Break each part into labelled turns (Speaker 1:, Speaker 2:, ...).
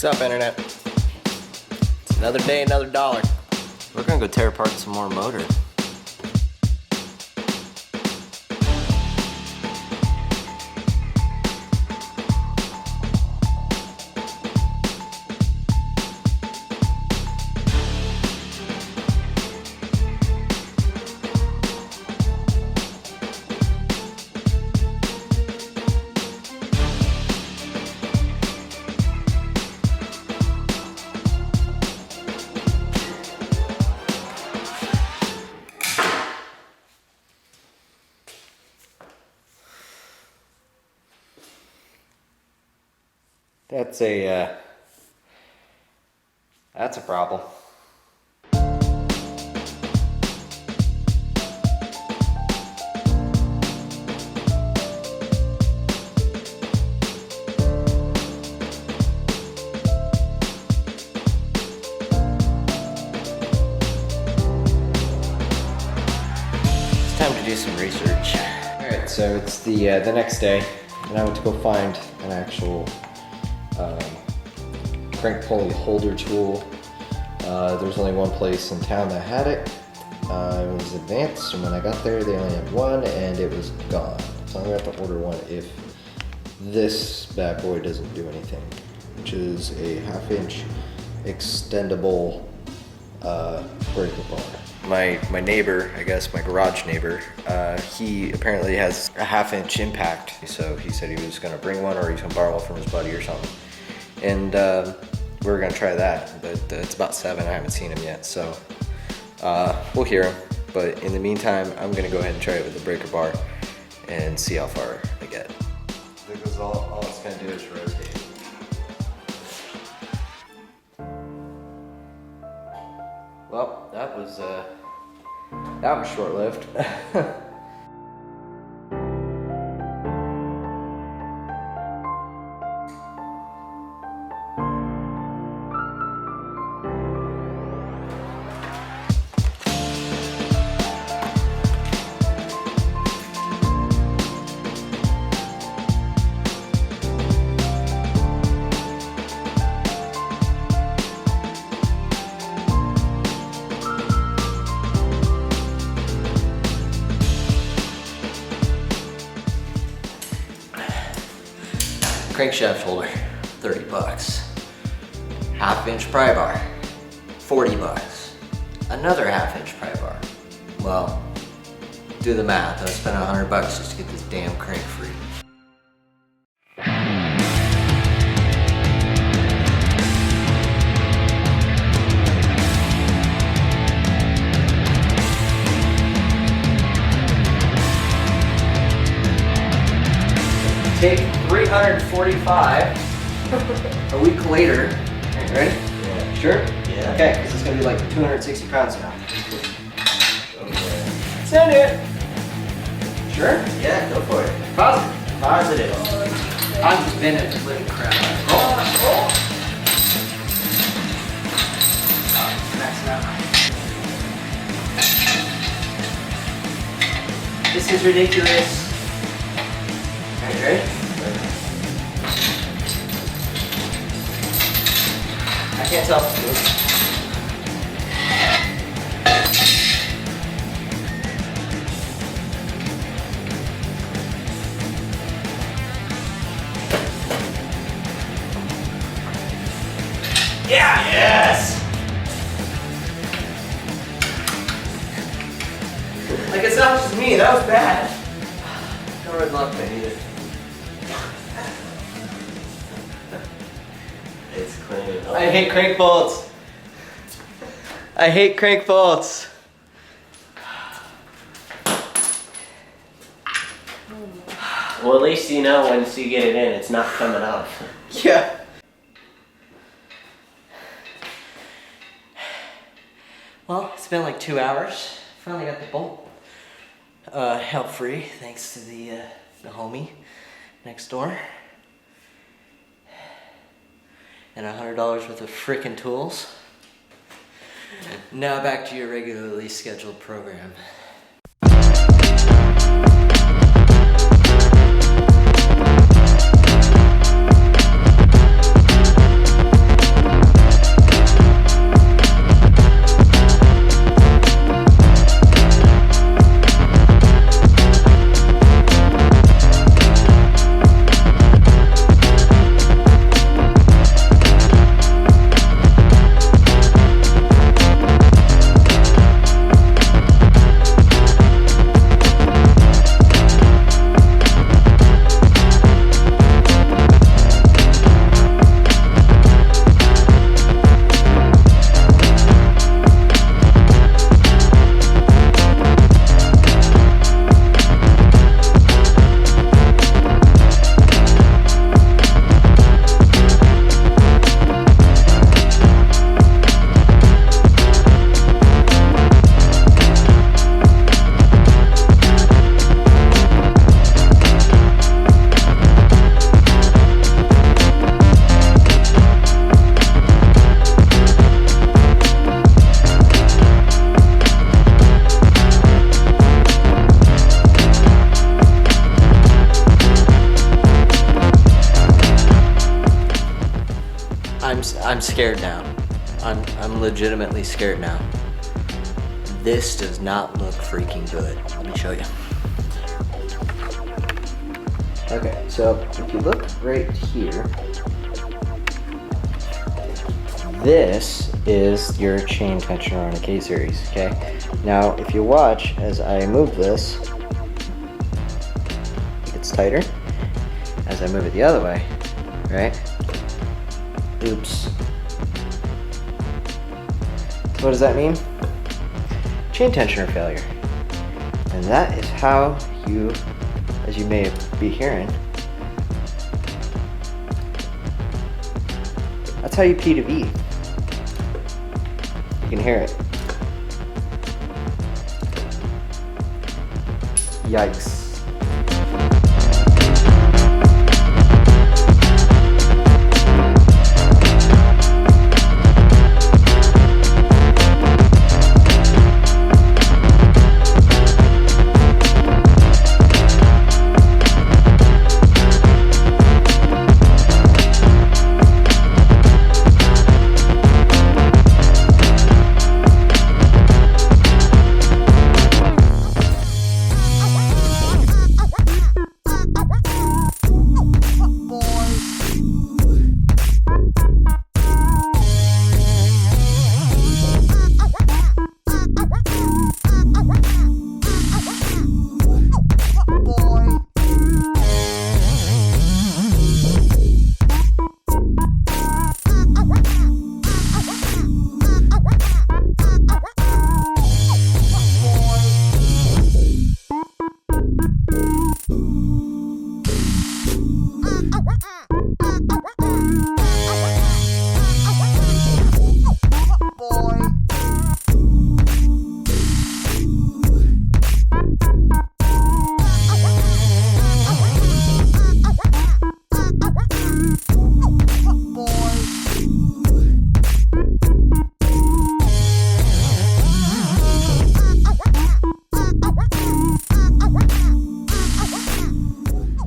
Speaker 1: up, internet? It's another day, another dollar. We're gonna go tear apart some more motor. That's a problem. It's time to do some research. All right, so it's the next day, and I went to go find an actual crank pulley holder tool. There's only one place in town that had it. It was Advanced, and when I got there, they only had one, and it was gone. So I'm gonna have to order one if this bad boy doesn't do anything, which is a 1/2-inch extendable breaker bar. My neighbor, I guess my garage neighbor, he apparently has a 1/2-inch impact. So he said he was gonna bring one, or he's gonna borrow one from his buddy or something. And we were gonna try that, but it's about 7, I haven't seen him yet, so we'll hear him. But in the meantime, I'm gonna go ahead and try it with the breaker bar and see how far I get. Because all it's gonna do is rotate. Well, that was short-lived. Crankshaft holder, 30 bucks. 1/2-inch pry bar, 40 bucks. Another 1/2-inch pry bar. Well, do the math. I spent 100 bucks just to get this damn crank free. Take 345 a week later. Okay, ready?
Speaker 2: Yeah.
Speaker 1: Sure?
Speaker 2: Yeah.
Speaker 1: Okay, because it's going to be like 260 pounds now.
Speaker 2: Okay.
Speaker 1: Send it! Sure?
Speaker 2: Yeah, go for it.
Speaker 1: Positive.
Speaker 2: Positive.
Speaker 1: I'm just bending the living crap out of it. Max it out. This is ridiculous. Alright, ready? I can't tell if it's good. Yeah! Yes! Like, it's not just me, that was bad. No red luck then either.
Speaker 2: It's clean.
Speaker 1: I hate crank bolts. I hate crank bolts.
Speaker 2: Well, at least you know once you get it in, it's not coming off.
Speaker 1: Yeah. Well, it's been like 2 hours. Finally got the bolt help free, thanks to the homie next door. And $100 worth of frickin' tools. Now back to your regularly scheduled program.
Speaker 3: I'm scared now. I'm legitimately scared now. This does not look freaking good. Let me show you. Okay, so if you look right here, this is your chain tensioner on a K-series, okay? Now, if you watch as I move this, it gets tighter. As I move it the other way, right? Oops. So what does that mean? Chain tensioner failure. And that is how you, as you may be hearing, that's how you P to V. You can hear it. Yikes.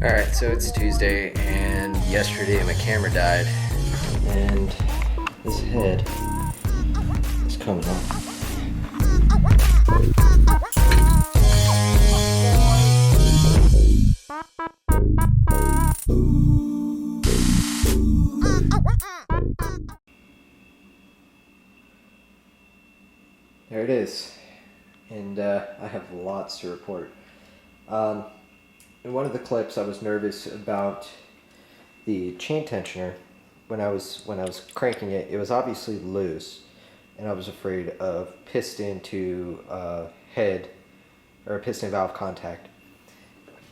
Speaker 3: Alright, so it's Tuesday, and yesterday my camera died, and this head is coming off. There it is, and I have lots to report. In one of the clips, I was nervous about the chain tensioner. When I was cranking it, it was obviously loose, and I was afraid of piston to head or piston valve contact.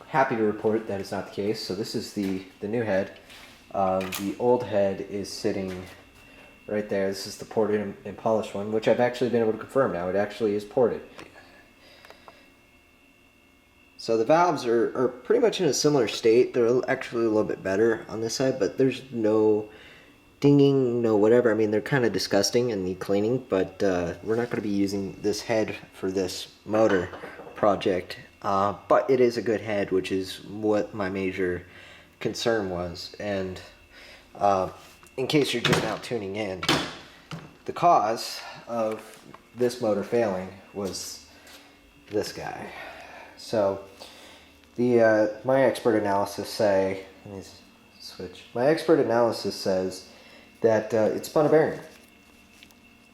Speaker 3: Happy to report that is not the case. So this is the new head. The old head is sitting right there. This is the ported and polished one, which I've actually been able to confirm now. It actually is ported. So the valves are pretty much in a similar state. They're actually a little bit better on this side, but there's no dinging, no whatever. I mean, they're kind of disgusting and need cleaning, but we're not going to be using this head for this motor project. But it is a good head, which is what my major concern was. And in case you're just now tuning in, the cause of this motor failing was this guy. So my expert analysis say, let me switch. My expert analysis says that it spun a bearing.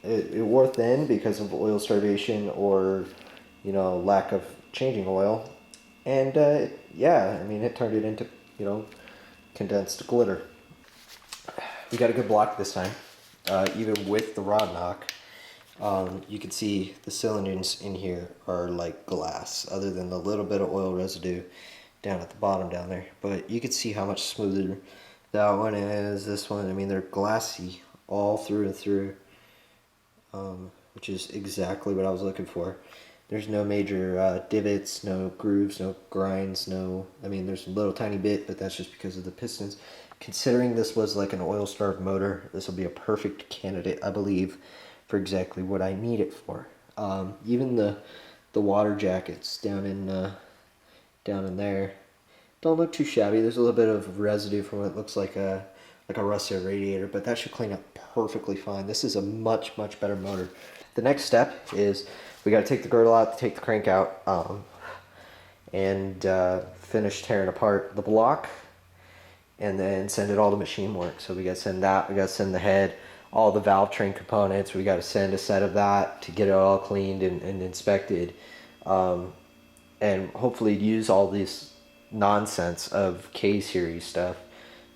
Speaker 3: It wore thin because of oil starvation or, lack of changing oil, and yeah, I mean, it turned it into, condensed glitter. We got a good block this time, even with the rod knock. You can see the cylinders in here are like glass, other than the little bit of oil residue down at the bottom down there. But you can see how much smoother that one is, this one. I mean, they're glassy all through and through, which is exactly what I was looking for. There's no major divots, no grooves, no grinds, I mean, there's a little tiny bit, but that's just because of the pistons. Considering this was like an oil-starved motor, this will be a perfect candidate, I believe, for exactly what I need it for. Even the water jackets down in there don't look too shabby. There's a little bit of residue from what looks like a like a rusted radiator, but that should clean up perfectly fine. This is a much better motor. The next step is we got to take the girdle out, take the crank out, and finish tearing apart the block, and then send it all to machine work. So we got to send that, we got to send the head, all the valve train components, we got to send a set of that to get it all cleaned and inspected, and hopefully use all this nonsense of K-series stuff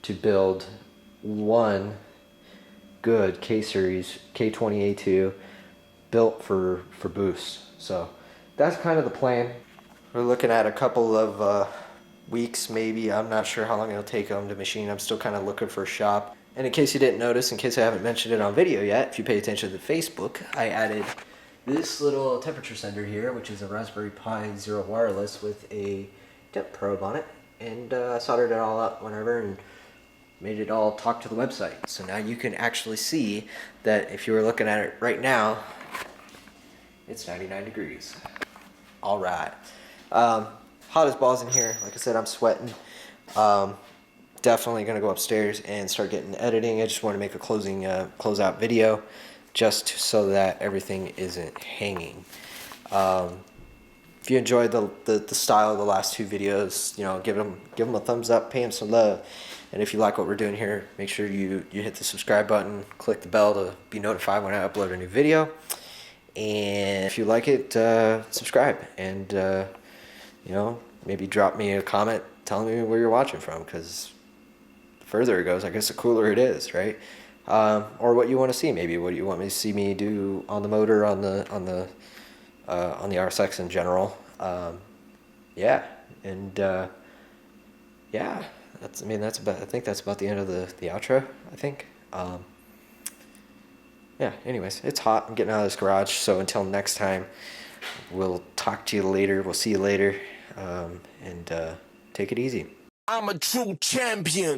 Speaker 3: to build one good K-series K20A2 built for boost. So that's kind of the plan. We're looking at a couple of weeks maybe. I'm not sure how long it'll take them to machine. I'm still kind of looking for a shop. And in case you didn't notice, in case I haven't mentioned it on video yet, if you pay attention to Facebook, I added this little temperature sender here, which is a Raspberry Pi Zero wireless with a temp probe on it, and soldered it all up whenever and made it all talk to the website. So now you can actually see that if you were looking at it right now, it's 99 degrees. All right. Hot as balls in here. Like I said, I'm sweating. Definitely gonna go upstairs and start getting editing. I just want to make a closeout video, just so that everything isn't hanging. If you enjoyed the style of the last two videos, you know, give them a thumbs up, pay them some love. And if you like what we're doing here, make sure you hit the subscribe button, click the bell to be notified when I upload a new video. And if you like it, subscribe, and you know, maybe drop me a comment telling me where you're watching from, because the further it goes, I guess the cooler it is, right? Or what you want to see, maybe what do you want me to see me do on the motor, on the RSX in general. Yeah, and yeah, I think that's about the end of the outro, I think. Yeah, anyways, it's hot. I'm getting out of this garage, so until next time, we'll talk to you later. We'll see you later, and take it easy.
Speaker 4: I'm a true champion.